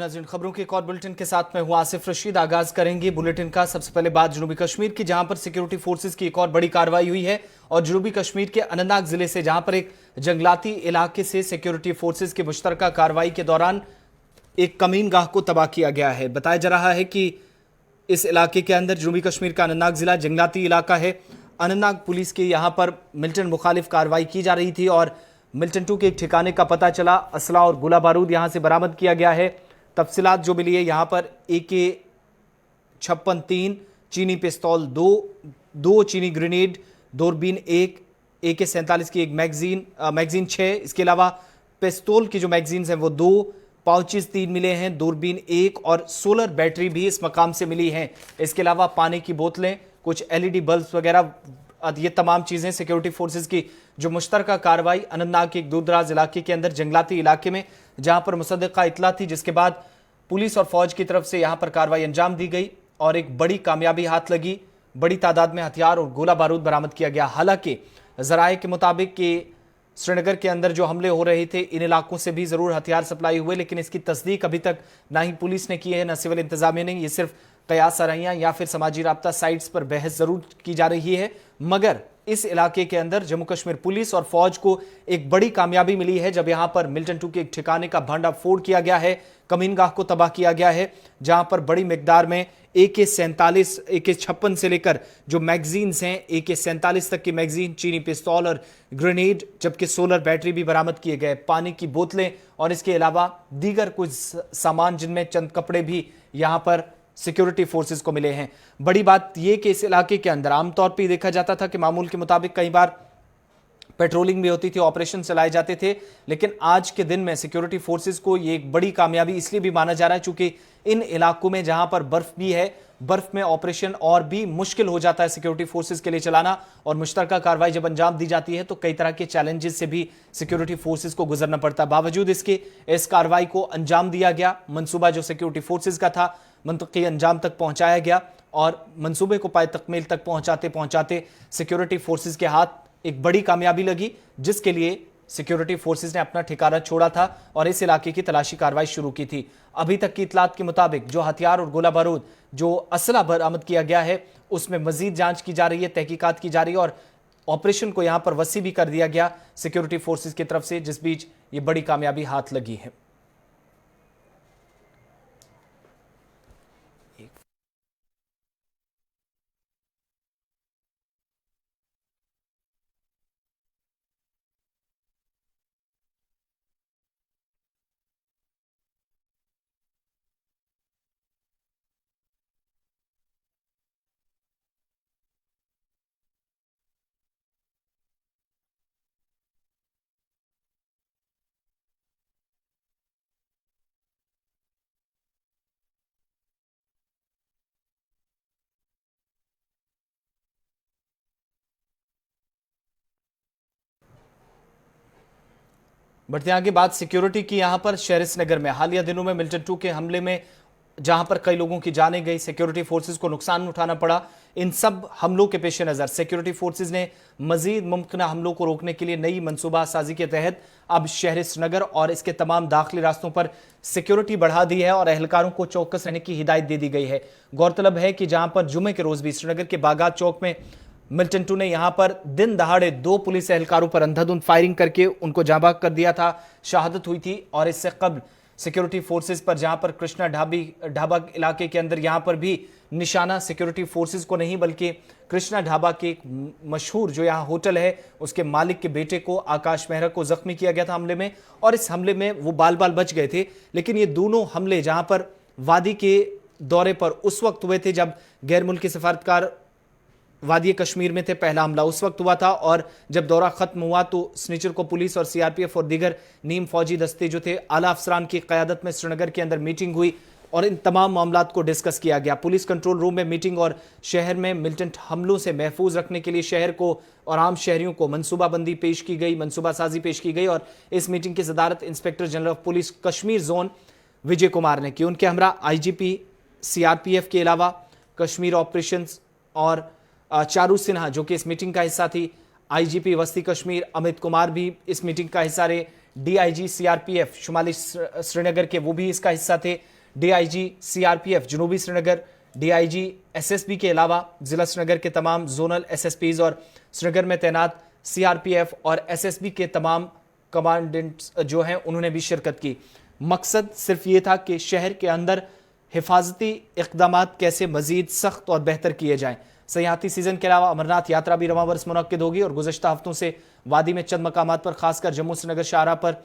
नाज़रीन, खबरों के एक और बुलेटिन के साथ मैं हूं आसिफ रशीद। आगाज करेंगे बुलेटिन का। सबसे पहले बात जनूबी कश्मीर की, जहां पर सिक्योरिटी फोर्सेस की एक और बड़ी कार्रवाई हुई है और जनूबी कश्मीर के अनंतनाग जिले से, जहां पर एक जंगलाती इलाके से सिक्योरिटी फोर्सेस की मुश्तरका कार्रवाई के दौरान एक कमीनगाह को तबाह किया गया है। बताया जा रहा है कि इस इलाके के अंदर, जनूबी कश्मीर का अनंतनाग जिला जंगलाती इलाका है। अनंतनाग पुलिस की यहां पर मिलिटेंट मुखालिफ कार्रवाई की जा रही थी और मिल्टन 2 के एक ठिकाने का पता चला। असला और गोला बारूद यहां से बरामद किया गया है। तफसीलात जो मिली है, यहां पर AK-56 3, चीनी पिस्तौल 2 चीनी ग्रेनेड, दूरबीन 1, AK-47 की एक मैगजीन 6, इसके अलावा पिस्तौल की जो मैगजीन है वो 2, पाउचेस 3 मिले हैं, दूरबीन 1 और सोलर बैटरी भी इस मकाम से मिली हैं। इसके अलावा पानी की बोतलें, कुछ LED बल्ब वगैरह, ये तमाम चीजें सिक्योरिटी फोर्सेस की जो मुश्तरका कार्रवाई अनंतनाग के एक दूरदराज इलाके के अंदर जंगलाती इलाके में, जहां पर मुसद्दका इतला थी, जिसके बाद पुलिस और फौज की तरफ से यहां पर कार्रवाई अंजाम दी गई और एक बड़ी कामयाबी हाथ लगी। बड़ी तादाद में हथियार और गोला बारूद बरामद किया गया। हालांकि जराये के मुताबिक कि श्रीनगर के अंदर जो हमले हो रहे थे, इन इलाकों से भी जरूर हथियार सप्लाई हुए, लेकिन इसकी तस्दीक अभी तक ना ही पुलिस ने की है, न सिविल इंतजामिया ने। ये सिर्फ कयास सरैया या फिर समाजी राब्ता साइट्स पर बहस जरूर की जा रही है, मगर इस इलाके के अंदर जम्मू कश्मीर पुलिस और फौज को एक बड़ी कामयाबी मिली है जब यहां पर मिल्टन 2 के एक ठिकाने का भंडाफोड़ किया गया है, कमीनगाह को तबाह किया गया है, जहां पर बड़ी मिकदार में AK-47, AK-56 से लेकर जो मैगजीन्स हैं, AK-47 तक की मैगजीन, चीनी पिस्तौल और ग्रेनेड, जबकि सोलर बैटरी भी बरामद किए गए, पानी की बोतलें और इसके अलावा दीगर कुछ सामान, जिनमें चंद कपड़े भी यहां पर सिक्योरिटी फोर्सेस को मिले हैं। बड़ी बात यह कि इस इलाके के अंदर आमतौर पर देखा जाता था कि मामूल के मुताबिक कई बार पेट्रोलिंग भी होती थी, ऑपरेशन चलाए जाते थे, लेकिन आज के दिन में सिक्योरिटी फोर्सेस को ये एक बड़ी कामयाबी इसलिए भी माना जा रहा है क्योंकि इन इलाकों में जहां पर बर्फ भी है, बर्फ में ऑपरेशन और भी मुश्किल हो जाता है सिक्योरिटी फोर्सेस के लिए चलाना, और मुश्तरका कार्रवाई जब अंजाम दी जाती है तो कई तरह के चैलेंजेस से भी सिक्योरिटी फोर्सेस को गुजरना पड़ता है। बावजूद इसके इस कार्रवाई को अंजाम दिया गया। मंसूबा जो सिक्योरिटी फोर्सेस का था, मंतकी अंजाम तक पहुंचाया गया और मंसूबे को पाए तकमील तक पहुंचाते पहुंचाते सिक्योरिटी फोर्सेस के हाथ एक बड़ी कामयाबी लगी, जिसके लिए सिक्योरिटी फोर्सेस ने अपना ठिकाना छोड़ा था और इस इलाके की तलाशी कार्रवाई शुरू की थी। अभी तक की इतलात के मुताबिक जो हथियार और गोला बारूद, जो असला बरामद किया गया है, उसमें मजीद जांच की जा रही है, तहकीकात की जा रही है और ऑपरेशन को यहां पर वसी भी कर दिया गया सिक्योरिटी फोर्सेस की तरफ से, जिस बीच ये बड़ी कामयाबी हाथ लगी है। बढ़ते आगे बात सिक्योरिटी की। यहां पर शहर-ए-नगर में हालिया दिनों में मिल्टन 2 के हमले में जहां पर कई लोगों की जानें गई, सिक्योरिटी फोर्सेस को नुकसान उठाना पड़ा, इन सब हमलों के पेश नजर सिक्योरिटी फोर्सेस ने मजीद मुमकिन हमलों को रोकने के लिए नई मनसूबा साजी के तहत अब शहर-ए-नगर और इसके तमाम दाखिली रास्तों पर सिक्योरिटी बढ़ा दी है और एहलकारों को चौकस रहने की हिदायत दे दी गई है। गौरतलब है कि जहां पर जुमे के रोज भी श्रीनगर के बागात चौक में मिल्टन 2 ने यहां पर दिन दहाड़े 2 पुलिस एहलकारों पर अंधाधुंध फायरिंग करके उनको जांबाग कर दिया था, शहादत हुई थी। और इससे कबल सिक्योरिटी फोर्सेस पर, जहां पर कृष्णा ढाबा इलाके के अंदर, यहां पर भी निशाना सिक्योरिटी फोर्सेस को नहीं बल्कि कृष्णा ढाबा के एक मशहूर जो यहां होटल है, उसके मालिक के बेटे को, आकाश मेहरा को जख्मी किया गया था हमले में, और इस हमले में वो बाल बाल बच गए थे। लेकिन ये दोनों हमले जहां पर वादी के दौरे पर उस वक्त हुए थे जब गैर मुल्की सफारतकार वादी कश्मीर में थे, पहला हमला उस वक्त हुआ था, और जब दौरा खत्म हुआ तो स्निचर को पुलिस और CRPF और दीगर नीम फौजी दस्ते जो थे, आला अफसरान की क़यादत में श्रीनगर के अंदर मीटिंग हुई और इन तमाम मामलात को डिस्कस किया गया। पुलिस कंट्रोल रूम में मीटिंग और शहर में मिलिटेंट हमलों से महफूज रखने के लिए शहर को और आम शहरियों को मनसूबाबंदी पेश की गई, मनसूबा साजी पेश की गई। और इस मीटिंग की सदारत inspector general of police Kashmir zone Vijay Kumar ने की। उनके हमरा IGP CRPF के अलावा कश्मीर ऑपरेशन और चारू सिन्हा जो कि इस मीटिंग का हिस्सा थी, IGP वस्ती कश्मीर अमित कुमार भी इस मीटिंग का हिस्सा रहे, डीआईजी सीआरपीएफ शुमाली श्रीनगर के, वो भी इसका हिस्सा थे। डीआईजी सीआरपीएफ जनूबी श्रीनगर, डीआईजी एसएसबी के अलावा जिला श्रीनगर के तमाम जोनल एसएसपीज और श्रीनगर में तैनात सीआरपीएफ और एसएसबी के तमाम कमांडेंट्स जो हैं उन्होंने भी शिरकत की। मकसद सिर्फ ये था कि शहर के अंदर हिफाजती इक़दामात कैसे मजीद सख्त और बेहतर किए जाएं। सयाहती सीजन के अलावा अमरनाथ यात्रा भी रवां वर्ष मुनक्किद होगी और गुज़श्ता हफ्तों से वादी में चंद मकामात पर, खासकर जम्मू श्रीनगर शाहराह पर,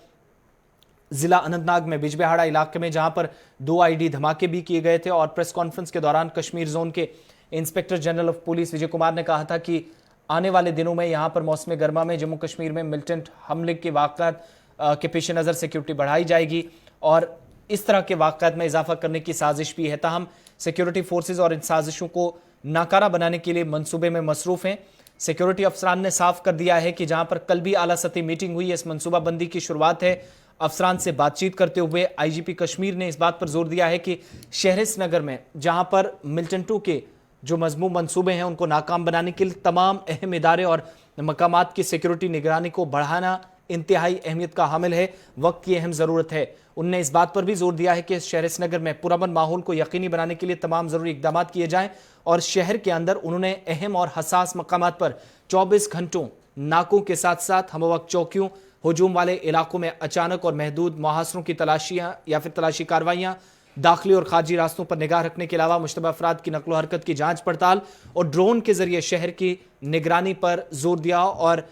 जिला अनंतनाग में बिजबेहाड़ा इलाके में जहां पर 2 आईडी धमाके भी किए गए थे। और प्रेस कॉन्फ्रेंस के दौरान कश्मीर जोन के इंस्पेक्टर जनरल ऑफ पुलिस विजय कुमार ने कहा था कि आने वाले दिनों में यहां पर मौसम गर्मा में जम्मू कश्मीर में मिलिटेंट हमले के वाक़ात के पेश नज़र सिक्योरिटी बढ़ाई जाएगी और इस तरह के वाक़ात में इजाफा करने की साजिश भी है। ताहम सिक्योरिटी फोर्सेज और इन साजिशों को नाकारा बनाने के लिए मंसूबे में मसरूफ़ हैं। सिक्योरिटी अफसरान ने साफ कर दिया है कि जहां पर कल भी आला सतही मीटिंग हुई, इस मनसूबाबंदी की शुरुआत है। अफसरान से बातचीत करते हुए आईजीपी कश्मीर ने इस बात पर जोर दिया है कि शहर श्रीनगर में जहां पर मिलिटेंटों के जो मजमूम मंसूबे हैं उनको नाकाम बनाने के लिए तमाम अहम इदारे और मकामात की सिक्योरिटी निगरानी को बढ़ाना इंतहाई अहमियत का हामिल है, वक्त की अहम ज़रूरत है। उनने इस बात पर भी जोर दिया है कि शहर श्रीनगर में पुरअमन माहौल को यकीनी बनाने के लिए तमाम ज़रूरी इकदाम किए जाएं और शहर के अंदर उन्होंने अहम और हसास मकामात पर 24 घंटों नाकों के साथ साथ हमवक्त चौकियों, हुजूम वाले इलाकों में अचानक और महदूद मुहासरों की तलाशियां या फिर तलाशी कार्रवाइयां, दाखिली और खारजी रास्तों पर निगाह रखने के अलावा मुश्तबा अफराद की नकलो हरकत की जांच पड़ताल और ड्रोन के जरिए शहर की निगरानी पर जोर दिया। और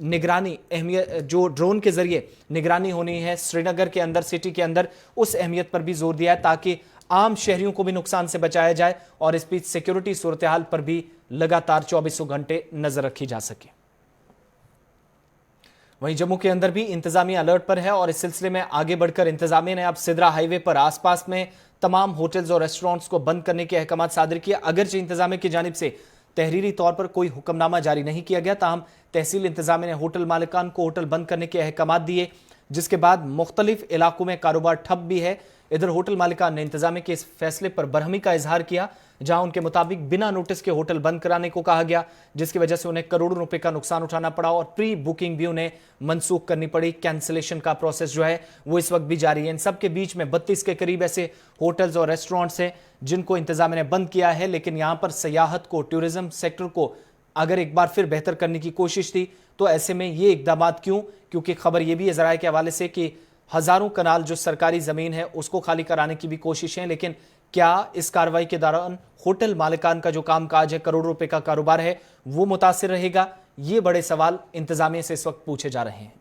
निगरानी अहमियत, जो ड्रोन के जरिए निगरानी होनी है श्रीनगर के अंदर, सिटी के अंदर, उस अहमियत पर भी जोर दिया है ताकि आम शहरियों को भी नुकसान से बचाया जाए और इस बीच सिक्योरिटी सूरत हाल पर भी लगातार 24 घंटे नजर रखी जा सके। वहीं जम्मू के अंदर भी इंतजामिया अलर्ट पर है और इस सिलसिले में आगे बढ़कर इंतजामिया ने अब सिदरा हाईवे पर आसपास में तमाम होटल्स और रेस्टोरेंट्स को बंद करने के अहकाम सादर किए। अगरचे इंतजामिया की जानिब से तहरीरी तौर पर कोई हुक्मनामा जारी नहीं किया गया, ताहम तहसील इंतजामिया ने होटल मालिकान को होटल बंद करने के अहकाम दिए, जिसके बाद मुख्तलिफ इलाकों में कारोबार ठप भी है। इधर होटल मालिकान ने इंतजामिया के इस फैसले पर बरहमी का इजहार किया, जहां उनके मुताबिक बिना नोटिस के होटल बंद कराने को कहा गया, जिसकी वजह से उन्हें करोड़ों रुपए का नुकसान उठाना पड़ा और प्री बुकिंग भी उन्हें मनसूख करनी पड़ी। कैंसिलेशन का प्रोसेस जो है वो इस वक्त भी जारी है। इन सब के बीच में 32 के करीब ऐसे होटल्स और रेस्टोरेंट्स हैं जिनको इंतजामिया ने बंद किया है, लेकिन यहां पर सयाहत को, टूरिज्म सेक्टर को अगर एक बार फिर बेहतर करने की कोशिश थी तो ऐसे में ये इकदाम क्यों? क्योंकि खबर यह भी है ज़राए के हवाले से कि हजारों कनाल जो सरकारी ज़मीन है उसको खाली कराने की भी कोशिश है, लेकिन क्या इस कार्रवाई के दौरान होटल मालिकान का जो कामकाज है, करोड़ों रुपए का कारोबार है, वो मुतासिर रहेगा? ये बड़े सवाल इंतजामिया से इस वक्त पूछे जा रहे हैं।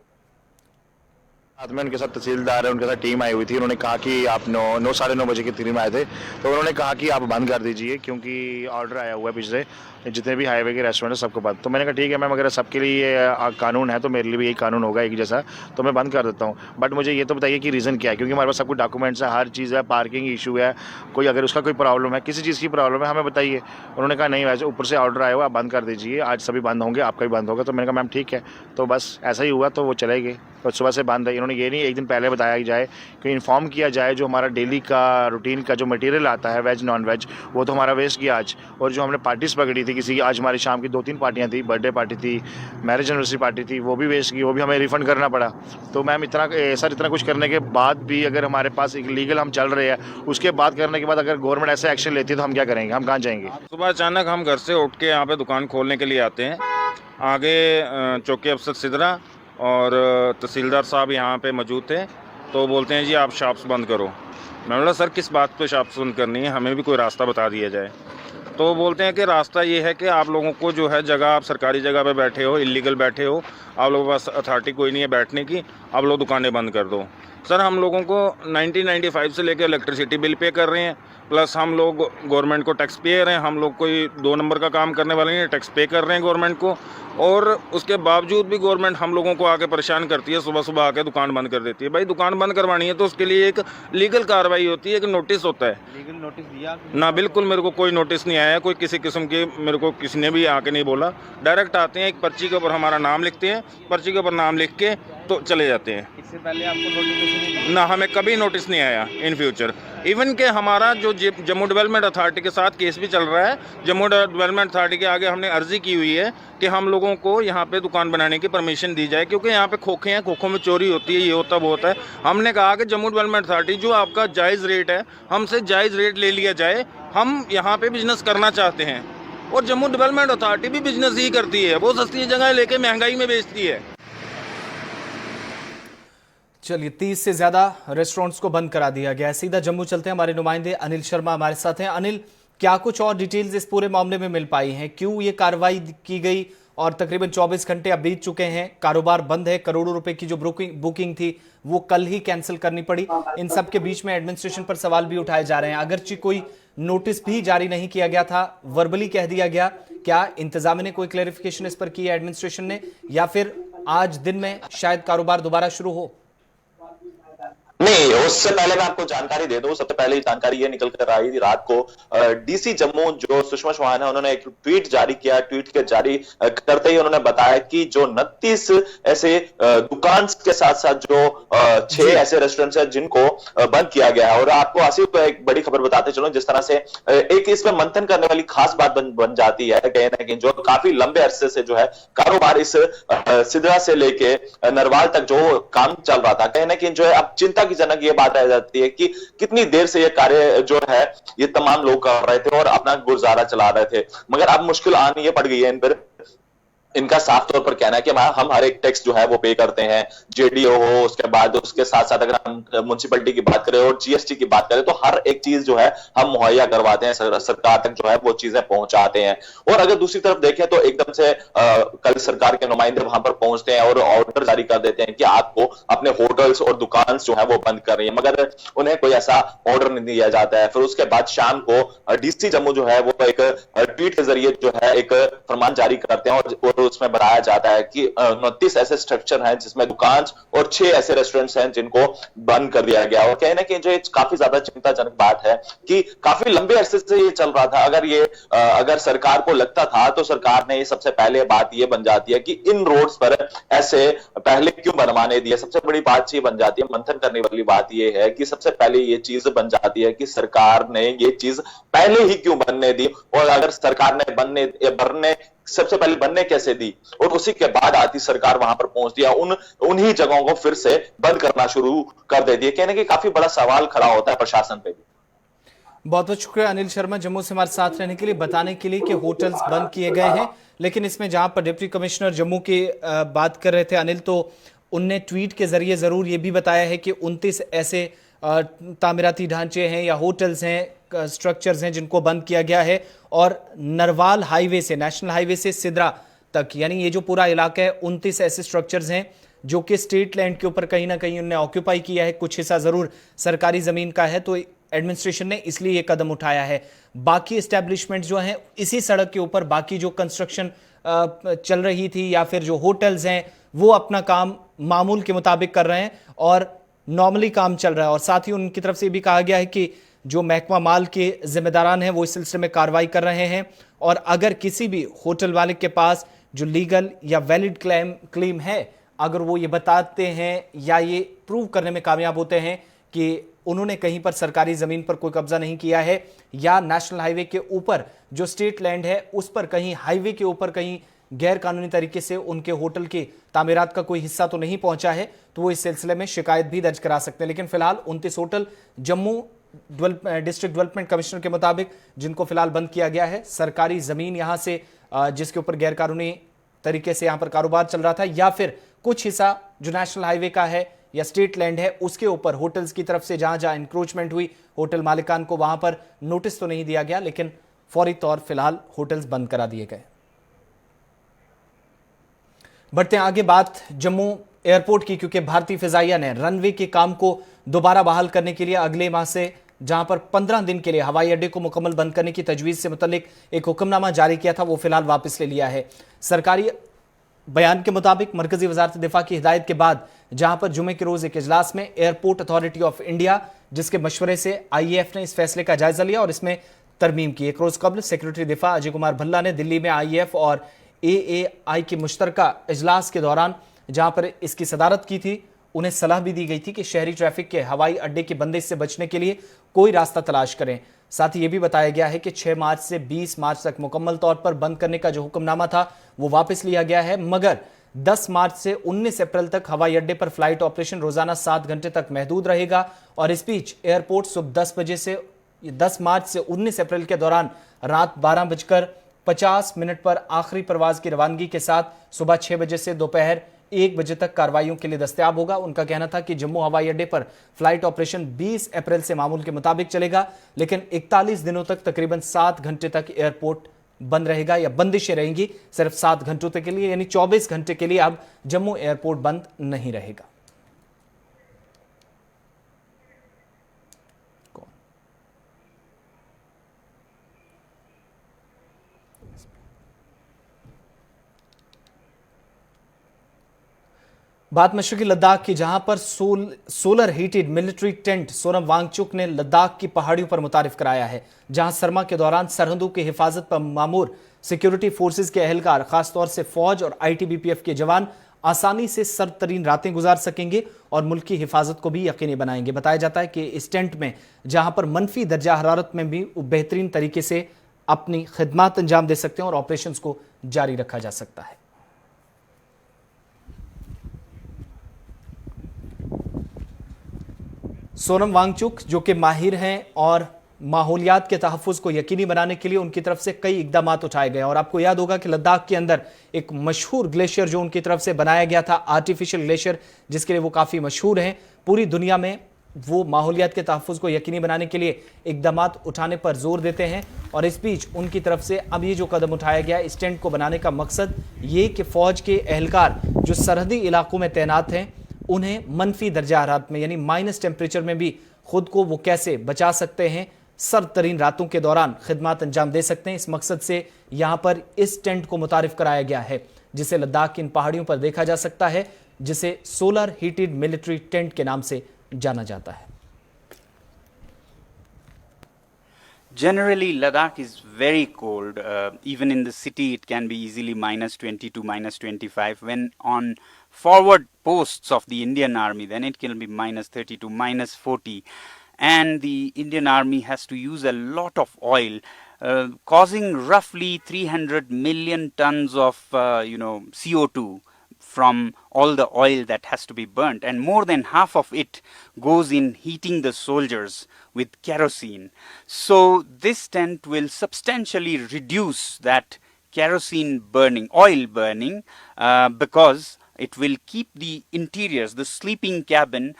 साथ में उनके साथ तहसीलदार है, उनके साथ टीम आई हुई थी। उन्होंने कहा कि आप 9 साढ़े 9 बजे की करीब में आए थे, तो उन्होंने कहा कि आप बंद कर दीजिए क्योंकि ऑर्डर आया हुआ है पिछले जितने भी हाईवे के रेस्टोरेंट है सबको बंद। तो मैंने कहा ठीक है मैम, अगर सबके लिए कानून है तो मेरे लिए भी यही कानून होगा एक जैसा, तो मैं बंद कर देता हूँ। बट मुझे ये तो बताइए कि रीज़न क्या है, क्योंकि हमारे पास सब कुछ डॉक्यूमेंट्स है, हर चीज़ है, पार्किंग इशू है, कोई अगर उसका कोई प्रॉब्लम है, किसी चीज़ की प्रॉब्लम है हमें बताइए। उन्होंने कहा नहीं, वैसे ऊपर से ऑर्डर आया हुआ, आप बंद कर दीजिए, आज सभी बंद होंगे, आपका भी बंद होगा। तो मैंने कहा मैम ठीक है, तो बस ऐसा ही हुआ, तो वो चले गए। तो सुबह से बंद है। इन्होंने ये नहीं एक दिन पहले बताया जाए कि इन्फॉर्म किया जाए जो हमारा डेली का रूटीन का जो मटेरियल आता है वेज नॉन वेज, वो तो हमारा वेस्ट किया आज। और जो हमने पार्टीज पकड़ी थी किसी की, आज हमारी शाम की 2-3 पार्टियां थी, बर्थडे पार्टी थी, मैरिज एनिवर्सरी पार्टी थी, वो भी वेस्ट की, वो भी हमें रिफंड करना पड़ा। तो मैम इतना कुछ करने के बाद भी अगर हमारे पास एक लीगल हम चल रहे हैं, उसके बाद करने के बाद अगर गवर्नमेंट ऐसे एक्शन लेती है तो हम क्या करेंगे, हम कहाँ जाएंगे? सुबह अचानक हम घर से उठ के यहाँ पे दुकान खोलने के लिए आते हैं। आगे चौकी अफसर सिदरा और तहसीलदार साहब यहाँ पे मौजूद थे, तो बोलते हैं जी आप शॉप्स बंद करो। मैं बोला सर किस बात पे शॉप्स बंद करनी है, हमें भी कोई रास्ता बता दिया जाए। तो बोलते हैं कि रास्ता ये है कि आप लोगों को जो है जगह, आप सरकारी जगह पे बैठे हो, इलीगल बैठे हो, आप लोगों के पास अथॉरिटी कोई नहीं है बैठने की, आप लोग दुकानें बंद कर दो। सर हम लोगों को 1995 से लेकर इलेक्ट्रिसिटी बिल पे कर रहे हैं, प्लस हम लोग गवर्नमेंट को टैक्स पेयर हैं, हम लोग कोई 2 नंबर का काम करने वाले नहीं, टैक्स पे कर रहे हैं गवर्नमेंट को, और उसके बावजूद भी गवर्नमेंट हम लोगों को आके परेशान करती है, सुबह सुबह आके दुकान बंद कर देती है। भाई दुकान बंद करवानी है तो उसके लिए एक लीगल कार्रवाई होती है, एक नोटिस होता है। लीगल नोटिस दिया ना? बिल्कुल मेरे को कोई नोटिस नहीं आया, कोई किसी किस्म की, मेरे को किसी ने भी आके नहीं बोला। डायरेक्ट आते हैं, एक पर्ची के ऊपर हमारा नाम लिखते हैं, पर्ची के ऊपर नाम लिख के तो चले जाते हैं। इससे पहले आपको नोटिफिकेशन ना हमें कभी नोटिस नहीं आया इन फ्यूचर। इवन के हमारा जो जम्मू डेवलपमेंट अथॉरिटी के साथ केस भी चल रहा है, जम्मू डेवलपमेंट अथॉरिटी के आगे हमने अर्जी की हुई है कि हम लोगों को यहाँ पे दुकान बनाने की परमिशन दी जाए, क्योंकि यहाँ पे खोखे हैं, खोखों में चोरी होती है, ये होता वो होता है। हमने कहा कि जम्मू डेवलपमेंट अथॉरिटी जो आपका जायज़ रेट है, हमसे जायज़ रेट ले लिया जाए, हम यहाँ पे बिजनेस करना चाहते हैं। और जम्मू डेवलपमेंट अथॉरिटी भी बिजनेस ही करती है, वो सस्ती जगह लेके महंगाई में बेचती है। चलिए, 30 से ज्यादा रेस्टोरेंट्स को बंद करा दिया गया है। सीधा जम्मू चलते हैं, हमारे नुमाइंदे अनिल शर्मा हमारे साथ हैं। अनिल, क्या कुछ और डिटेल्स इस पूरे मामले में मिल पाई हैं? क्यों ये कार्रवाई की गई और तकरीबन 24 घंटे अब बीत चुके हैं, कारोबार बंद है, करोड़ों रुपए की जो बुकिंग थी वो कल ही कैंसिल करनी पड़ी। इन सब के बीच में एडमिनिस्ट्रेशन पर सवाल भी उठाए जा रहे हैं। अगरचे कोई नोटिस भी जारी नहीं किया गया था, वर्बली कह दिया गया, क्या इंतजामिया ने कोई क्लैरिफिकेशन इस पर की है एडमिनिस्ट्रेशन ने, या फिर आज दिन में शायद कारोबार दोबारा शुरू हो? नहीं, उससे पहले मैं आपको जानकारी दे दूं। सबसे पहले जानकारी ये निकल कर आई थी रात को, डीसी जम्मू जो सुषमा चौहान है, उन्होंने एक ट्वीट जारी किया। ट्वीट के जारी करते ही उन्होंने बताया कि जो 29 ऐसे दुकान के साथ साथ जो 6 ऐसे रेस्टोरेंट्स हैं जिनको बंद किया गया है। और आपको आसिफ एक बड़ी खबर बताते चलो, जिस तरह से एक इसमें मंथन करने वाली खास बात बन जाती है कहीं ना कहीं, जो काफी लंबे अरसे से जो है कारोबार इस सिदरा से लेके नरवाल तक जो काम चल रहा था, कहीं ना कहीं जो है अब चिंता की जनक ये बात रह जाती है कि कितनी देर से ये कार्य जो है ये तमाम लोग कर रहे थे और अपना गुजारा चला रहे थे। मगर अब मुश्किल आनी ये पड़ गई है इन पर। इनका साफ तौर पर कहना है कि हम हर एक टैक्स जो है वो पे करते हैं, जेडीओ हो, उसके बाद उसके साथ साथ अगर हम म्युनिसिपैलिटी की बात करें और जीएसटी की बात करें, तो हर एक चीज जो है हम मुहैया करवाते हैं, सरकार तक जो है वो चीजें पहुंचाते हैं। और अगर दूसरी तरफ देखें तो एकदम से कल सरकार के नुमाइंदे वहां पर पहुंचते हैं और ऑर्डर जारी कर देते हैं कि आपको अपने होटल्स और दुकान जो है वो बंद कर रही है, मगर उन्हें कोई ऐसा ऑर्डर नहीं दिया जाता है। फिर उसके बाद शाम को डीसी जम्मू जो है वो एक ट्वीट के जरिए जो है एक फरमान जारी करते हैं और उसमें बताया जाता है कि 29 ऐसे स्ट्रक्चर हैं जिसमें दुकान और 6 ऐसे रेस्टोरेंट्स हैं जिनको बंद कर दिया गया। और कहने की जो काफी ज्यादा चिंताजनक बात है कि काफी लंबे अरसे से ये चल रहा था। अगर सरकार को लगता था तो सरकार ने ये सबसे पहले बात ये बन जाती है कि इन रोड्स पर ऐसे पहले क्यों बनवाने दिए। सबसे बड़ी बात ये बन जाती है, मंथन करने वाली बात ये है कि सबसे पहले ये चीज बन जाती है कि सरकार ने ये चीज पहले ही क्यों बनने दी, और अगर सरकार ने सबसे पहले बनने कैसे दी और उसी के बाद आती सरकार वहां पर पहुंचती है, उन्हीं जगहों को फिर से बंद करना शुरू कर देती है। कहने की काफी बड़ा सवाल खड़ा होता है प्रशासन पे भी। बहुत बहुत शुक्रिया अनिल शर्मा जम्मू से हमारे साथ रहने के लिए, बताने के लिए कि होटल्स बंद किए गए हैं। लेकिन इसमें जहां पर डिप्टी कमिश्नर जम्मू की बात कर रहे थे अनिल, तो उनने ट्वीट के जरिए जरूर ये भी बताया है कि 29 ऐसे तामीराती ढांचे हैं या होटल्स हैं, स्ट्रक्चर्स हैं जिनको बंद किया गया है। और नरवाल हाईवे से, नेशनल हाईवे से सिदरा तक, यानी ये जो पूरा इलाका है, 29 ऐसे स्ट्रक्चर्स हैं जो कि स्टेट लैंड के ऊपर कहीं ना कहीं उन्होंने ऑक्यूपाई किया है। कुछ हिस्सा जरूर सरकारी जमीन का है, तो एडमिनिस्ट्रेशन ने इसलिए ये कदम उठाया है। बाकी एस्टेब्लिशमेंट जो हैं इसी सड़क के ऊपर, बाकी जो कंस्ट्रक्शन चल रही थी या फिर जो होटल्स हैं वो अपना काम मामूल के मुताबिक कर रहे हैं और नॉर्मली काम चल रहा है। और साथ ही उनकी तरफ से भी कहा गया है कि जो महकमा माल के जिम्मेदारान हैं वो इस सिलसिले में कार्रवाई कर रहे हैं, और अगर किसी भी होटल मालिक के पास जो लीगल या वैलिड क्लेम है, अगर वो ये बताते हैं या ये प्रूव करने में कामयाब होते हैं कि उन्होंने कहीं पर सरकारी जमीन पर कोई कब्जा नहीं किया है या नेशनल हाईवे के ऊपर जो स्टेट लैंड है उस पर कहीं हाईवे के ऊपर कहीं गैर कानूनी तरीके से उनके होटल के तामीरात का कोई हिस्सा तो नहीं पहुंचा है, तो वो इस सिलसिले में शिकायत भी दर्ज करा सकते हैं। लेकिन फिलहाल 29 hotel Jammu district development commissioner के मुताबिक जिनको फिलहाल बंद किया गया है, सरकारी जमीन यहां से जिसके ऊपर गैर कानूनी तरीके से यहां पर कारोबार चल रहा था, या फिर कुछ हिस्सा जो नेशनल हाईवे का है या स्टेट लैंड है उसके ऊपर होटल्स की तरफ से जहां जहां इंक्रोचमेंट हुई, होटल मालिकान को वहां पर नोटिस तो नहीं दिया गया, लेकिन फौरी तौर फिलहाल होटल्स बंद करा दिए गए। बढ़ते हैं आगे बात जम्मू एयरपोर्ट की, क्योंकि भारतीय फिजाइया ने रनवे के काम को दोबारा बहाल करने के लिए अगले माह से जहां पर 15 दिन के लिए हवाई अड्डे को मुकम्मल बंद करने की तजवीज से मुतल्लिक एक हुक्मनामा जारी किया था, वो फिलहाल वापस ले लिया है। सरकारी बयान के मुताबिक मरकजी वजारत दिफा की हिदायत के बाद जहां पर जुमे के रोज एक इजलास में एयरपोर्ट अथॉरिटी ऑफ इंडिया जिसके मशवरे से IAF ने इस फैसले का जायजा लिया और इसमें तरमीम की। एक रोज कबल सेक्रेटरी दिफा अजय कुमार भल्ला ने दिल्ली में IAF और AAI के मुश्तरका इजलास के दौरान जहां पर इसकी सदारत की थी, उन्हें सलाह भी दी गई थी कि शहरी ट्रैफिक के हवाई अड्डे की बंदिश से बचने के लिए कोई रास्ता तलाश करें। साथ ही यह भी बताया गया है कि 6 मार्च से 20 मार्च तक मुकम्मल तौर पर बंद करने का जो हुक्मनामा था वो वापस लिया गया है, मगर 10 मार्च से 19 अप्रैल तक हवाई अड्डे पर फ्लाइट ऑपरेशन रोजाना 7 घंटे तक महदूद रहेगा। और इस बीच एयरपोर्ट सुबह 10 बजे से 10 मार्च से 19 अप्रैल के दौरान रात 12:50 पर आखिरी परवाज की रवानगी के साथ सुबह 6 बजे से दोपहर 1 बजे तक कार्रवाइयों के लिए दस्तयाब होगा। उनका कहना था कि जम्मू हवाई अड्डे पर फ्लाइट ऑपरेशन 20 अप्रैल से मामूल के मुताबिक चलेगा, लेकिन 41 दिनों तक तकरीबन 7 घंटे तक एयरपोर्ट बंद रहेगा या बंदिशें रहेंगी सिर्फ 7 घंटों तक के लिए, यानी 24 घंटे के लिए अब जम्मू एयरपोर्ट बंद नहीं रहेगा। बात मशरकी लद्दाख की, जहां पर solar heated military tent Sonam Wangchuk ने लद्दाख की पहाड़ियों पर मुतारिफ कराया है, जहां सरमा के दौरान सरहदों की हिफाजत पर मामूर सिक्योरिटी फोर्सेज के अहलकार, खासतौर से फौज और ITBPF के जवान आसानी से सर्दतरीन रातें गुजार सकेंगे और मुल्क की हिफाजत को भी यकीनी बनाएंगे। बताया जाता है कि इस टेंट में जहां पर मनफी दर्जा हरारत में भी बेहतरीन तरीके से अपनी खिदमत अंजाम दे सकते हैं और ऑपरेशन को जारी रखा जा सकता है। सोनम वांगचुक जो कि माहिर हैं और माहौलियात के तहफ़्फ़ुज़ को यकीनी बनाने के लिए उनकी तरफ से कई इक़दाम उठाए गए। और आपको याद होगा कि लद्दाख के अंदर एक मशहूर ग्लेशियर जो उनकी तरफ से बनाया गया था, आर्टिफिशियल ग्लेशियर, जिसके लिए वो काफ़ी मशहूर हैं पूरी दुनिया में, वो माहौलियात के तहफ़्फ़ुज़ को यकीनी बनाने के लिए इक़दाम उठाने पर जोर देते हैं। और इस बीच उनकी तरफ से अब ये जो कदम उठाया गया इस टेंट को बनाने का मकसद ये कि फ़ौज के एहलकार जो सरहदी इलाकों में तैनात हैं उन्हें मनफी दर्जा हरारत में यानी माइनस टेम्परेचर में भी खुद को वो कैसे बचा सकते हैं, सर्द तरीन रातों के दौरान खिदमत अंजाम दे सकते हैं। इस मकसद से यहाँ पर इस टेंट को मुतारिफ कराया गया है, जिसे लद्दाख की इन पहाड़ियों पर देखा जा सकता है, जिसे सोलर हीटेड मिलिट्री टेंट के नाम से जाना जाता है। Generally, Ladakh is very cold. Even in the city, it can be easily -20 to -25. When on forward posts of the Indian Army, then it can be -30 to -40. And the Indian Army has to use a lot of oil, causing roughly 300 million tons of CO2 from all the oil that has to be burnt, and more than half of it goes in heating the soldiers with kerosene. So this tent will substantially reduce that kerosene burning, oil burning, because it will keep the interiors, the sleeping cabin,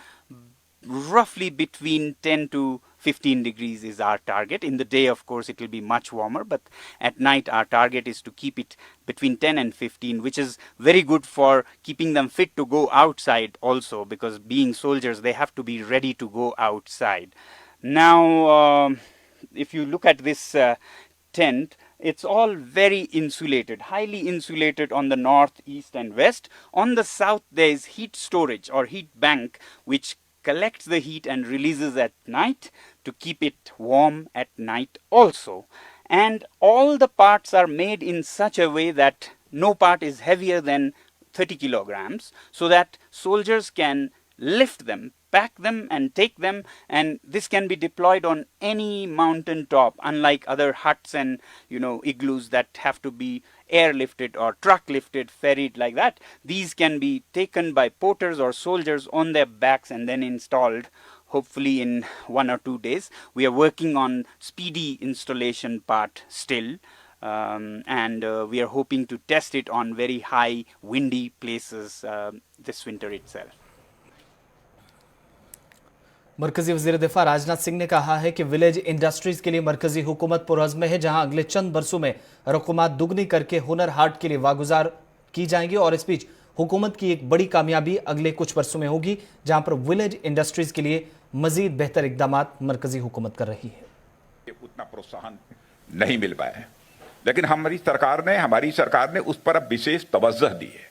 roughly between 10 to 15 degrees is our target. In the day, of course, it will be much warmer, but at night our target is to keep it between 10 and 15, which is very good for keeping them fit to go outside also, because being soldiers, they have to be ready to go outside. Now, if you look at this tent, it's all very insulated, highly insulated on the north, east and west. On the south, there is heat storage or heat bank, which collects the heat and releases at night to keep it warm at night also. And all the parts are made in such a way that no part is heavier than 30 kilograms, so that soldiers can lift them, pack them and take them, and this can be deployed on any mountain top, unlike other huts and igloos that have to be airlifted or truck lifted, ferried like that. These can be taken by porters or soldiers on their backs and then installed, hopefully in 1 or 2 days. We are working on speedy installation part still, and we are hoping to test it on very high windy places this winter itself. मरकजी वज़ीर दिफा राजनाथ सिंह ने कहा है कि village industries के लिए मरकजी हुकूमत पुरअज़्म है, जहां अगले चंद बरसों में रकूमात दुगनी करके हुनर हाट के लिए वागुजार की जाएंगी। और इस बीच हुकूमत की एक बड़ी कामयाबी अगले कुछ वर्षों में होगी, जहां पर विलेज इंडस्ट्रीज के लिए मजीद बेहतर इक़दाम मरकजी हुकूमत कर रही है। उतना प्रोत्साहन नहीं मिल पाया है, लेकिन हमारी सरकार ने उस पर अब विशेष तवज्जो दी है।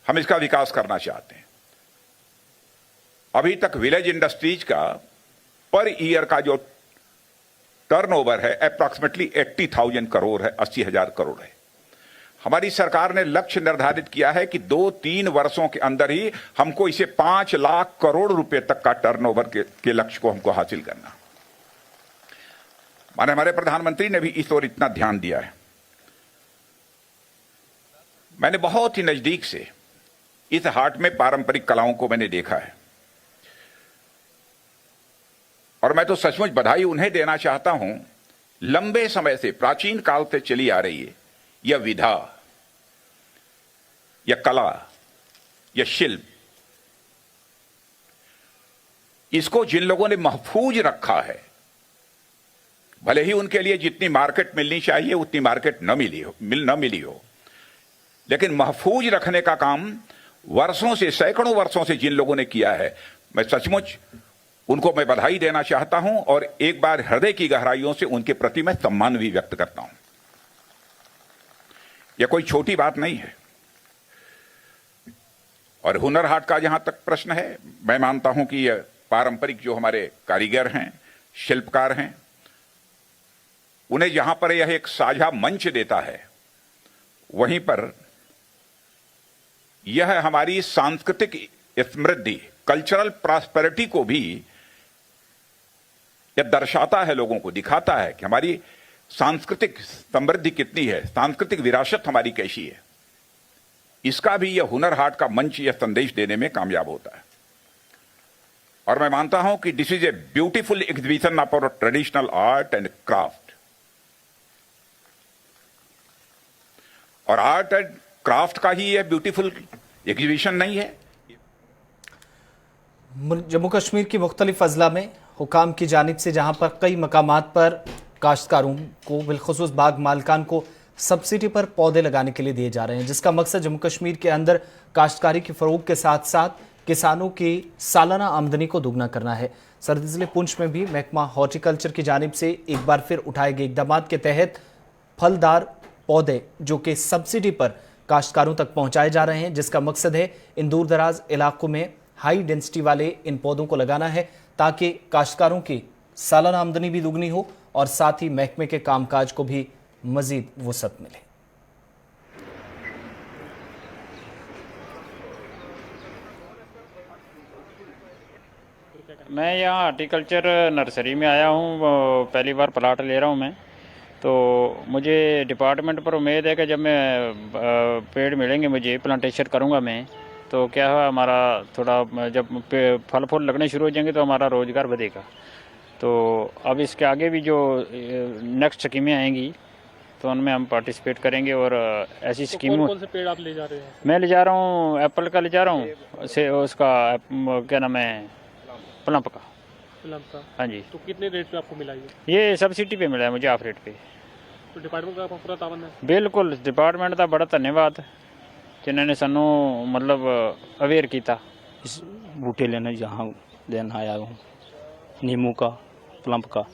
हम इसका विकास करना चाहते हैं। अभी तक विलेज इंडस्ट्रीज का पर ईयर का जो टर्नओवर है अप्रॉक्सीमेटली 80,000 करोड़ है, 80,000 करोड़ है। हमारी सरकार ने लक्ष्य निर्धारित किया है कि 2-3 वर्षों के अंदर ही हमको इसे 5 लाख करोड़ रुपए तक का टर्नओवर के लक्ष्य को हमको हासिल करना। माने हमारे प्रधानमंत्री ने भी इस ओर इतना ध्यान दिया है। मैंने बहुत ही नजदीक से इस हाट में पारंपरिक कलाओं को मैंने देखा है और मैं तो सचमुच बधाई उन्हें देना चाहता हूं। लंबे समय से, प्राचीन काल से चली आ रही है यह विधा, यह कला, यह शिल्प, इसको जिन लोगों ने महफूज रखा है, भले ही उनके लिए जितनी मार्केट मिलनी चाहिए उतनी मार्केट न मिली हो, लेकिन महफूज रखने का काम वर्षों से, सैकड़ों वर्षों से जिन लोगों ने किया है, मैं सचमुच उनको मैं बधाई देना चाहता हूं और एक बार हृदय की गहराइयों से उनके प्रति मैं सम्मान भी व्यक्त करता हूं। यह कोई छोटी बात नहीं है। और हुनर हाट का जहां तक प्रश्न है, मैं मानता हूं कि यह पारंपरिक जो हमारे कारीगर हैं, शिल्पकार हैं, उन्हें जहां पर यह एक साझा मंच देता है, वहीं पर यह हमारी सांस्कृतिक समृद्धि, कल्चरल प्रॉस्पेरिटी को भी यह दर्शाता है, लोगों को दिखाता है कि हमारी सांस्कृतिक समृद्धि कितनी है, सांस्कृतिक विरासत हमारी कैसी है। इसका भी यह हुनर हाट का मंच यह संदेश देने में कामयाब होता है। और मैं मानता हूं कि this is a beautiful exhibition of our traditional art and craft. और आर्ट एंड क्राफ्ट का ही यह ब्यूटीफुल एग्जीबिशन नहीं है। जम्मू कश्मीर की मुख्तलिफ अजला में हुकाम की जानिब से जहां पर कई मकामात पर काश्तकारों को, बिलखुसूस बाग मालकान को सब्सिडी पर पौधे लगाने के लिए दिए जा रहे हैं, जिसका मकसद जम्मू कश्मीर के अंदर काश्तकारी के फरोग के साथ साथ किसानों की सालाना आमदनी को दोगुना करना है। सरहदी जिले पुंछ में भी महकमा हॉर्टिकल्चर की जानिब से एक बार फिर उठाए गए इकदाम के तहत फलदार पौधे जो कि सब्सिडी पर काश्तकारों तक पहुंचाए जा रहे हैं, जिसका मकसद है इन दूर दराज इलाकों में हाई डेंसिटी वाले इन पौधों को लगाना है ताकि काश्तकारों की सालाना आमदनी भी दुगनी हो और साथ ही महकमे के कामकाज को भी मजीद वसअत मिले। मैं यहाँ हार्टिकल्चर नर्सरी में आया हूँ, पहली बार प्लाट ले रहा हूँ मैं। तो मुझे डिपार्टमेंट पर उम्मीद है कि जब मैं पेड़ मिलेंगे मुझे, प्लांटेशन करूँगा मैं, तो क्या है हमारा थोड़ा जब फल फूल लगने शुरू हो जाएंगे तो हमारा रोज़गार बढ़ेगा। तो अब इसके आगे भी जो नेक्स्ट स्कीमें आएंगी तो उनमें हम पार्टिसिपेट करेंगे। और ऐसी स्कीमों, कौन से पेड़ आप ले जा रहे हैं? मैं ले जा रहा हूँ एप्पल का ले जा रहा हूँ, से उसका क्या नाम है, प्लम का। हाँ जी। तो कितने रेट पे आपको मिला ये? ये सब्सिडी पे मिला है मुझे, ऑफ रेट पे। तो डिपार्टमेंट का पूरा तावन है? बिल्कुल, डिपार्टमेंट का बड़ा धन्यवाद जिन्होंने सानू मतलब अवेयर किया। इस बूटे लेने यहाँ लेना आया हूँ, नींबू का, प्लम का,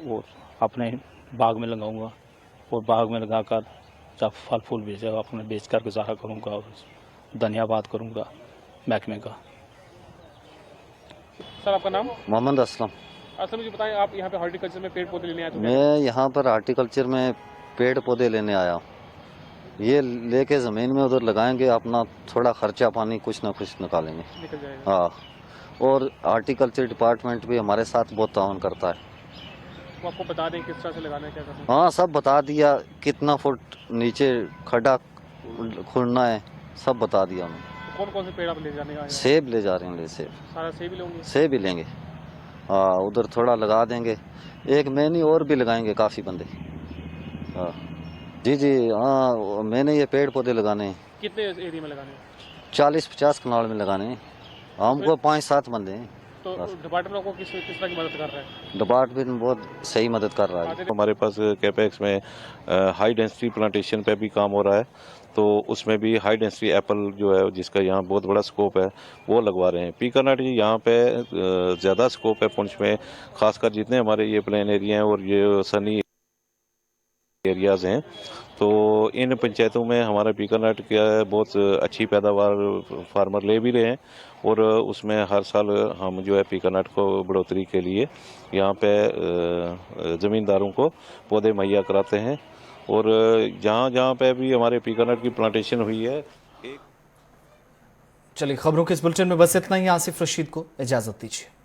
और अपने बाग में लगाऊंगा और बाग में लगाकर जब फल फूल बेचेगा अपने बेच कर गुजारा करूँगा और धन्यवाद करूँगा महकमे का। सर आपका नाम? मोहम्मद असलम। असलम, मुझे बताएं आप यहाँ पे हॉर्टिकल्चर में पेड़ पौधे लेने आए थे? मैं यहाँ पर हार्टिकल्चर में पेड़ पौधे लेने आया हूँ। ये लेके ज़मीन में उधर लगाएंगे, अपना थोड़ा खर्चा पानी कुछ ना कुछ निकालेंगे। निकल जाएगा। हाँ, और हार्टिकल्चर डिपार्टमेंट भी हमारे साथ बहुत ताउन करता है। वो आपको बता दें किस तरह से लगाना है, क्या करना है? हाँ, सब बता दिया, कितना फुट नीचे खड्डा खुड़ना है, सब बता दिया उन्होंने। तो कौन कौन से पेड़ आप ले जाने का? सेब ले जा रहे हैं, सेब सारा सेब ही लोगे? सेब भी लेंगे। हाँ, उधर थोड़ा लगा देंगे, एक महीने और भी लगाएंगे काफ़ी बंदे। हाँ जी जी, हाँ, मैंने ये पेड़ पौधे लगाने हैं। कितने एरिया में लगाने हैं? 40-50 कनाल में लगाने हैं। हमको 5-7 बंदे हैं। तो डिपार्टमेंट आपको किस तरह की मदद कर रहा है? डिपार्टमेंट बहुत सही मदद कर रहा है। हमारे पास कैपेक्स में हाई डेंसिटी प्लांटेशन पे भी काम हो रहा है, तो उसमें भी हाई डेंसिटी एप्पल जो है जिसका यहाँ बहुत बड़ा स्कोप है वो लगवा रहे हैं। पीकर नट यहाँ पे ज़्यादा स्कोप है पुंछ में, खासकर जितने हमारे ये प्लेन एरिया हैं और ये सनी एरियाज़ हैं, तो इन पंचायतों में हमारा पीकर नट क्या है बहुत अच्छी पैदावार फार्मर ले भी रहे हैं और उसमें हर साल हम जो है पीकर नट को बढ़ोतरी के लिए यहाँ पे ज़मींदारों को पौधे मुहैया कराते हैं और जहाँ जहाँ पे भी हमारे पीकानट की प्लांटेशन हुई है। चलिए, खबरों के इस बुलेटिन में बस इतना ही। आसिफ रशीद को इजाजत दीजिए।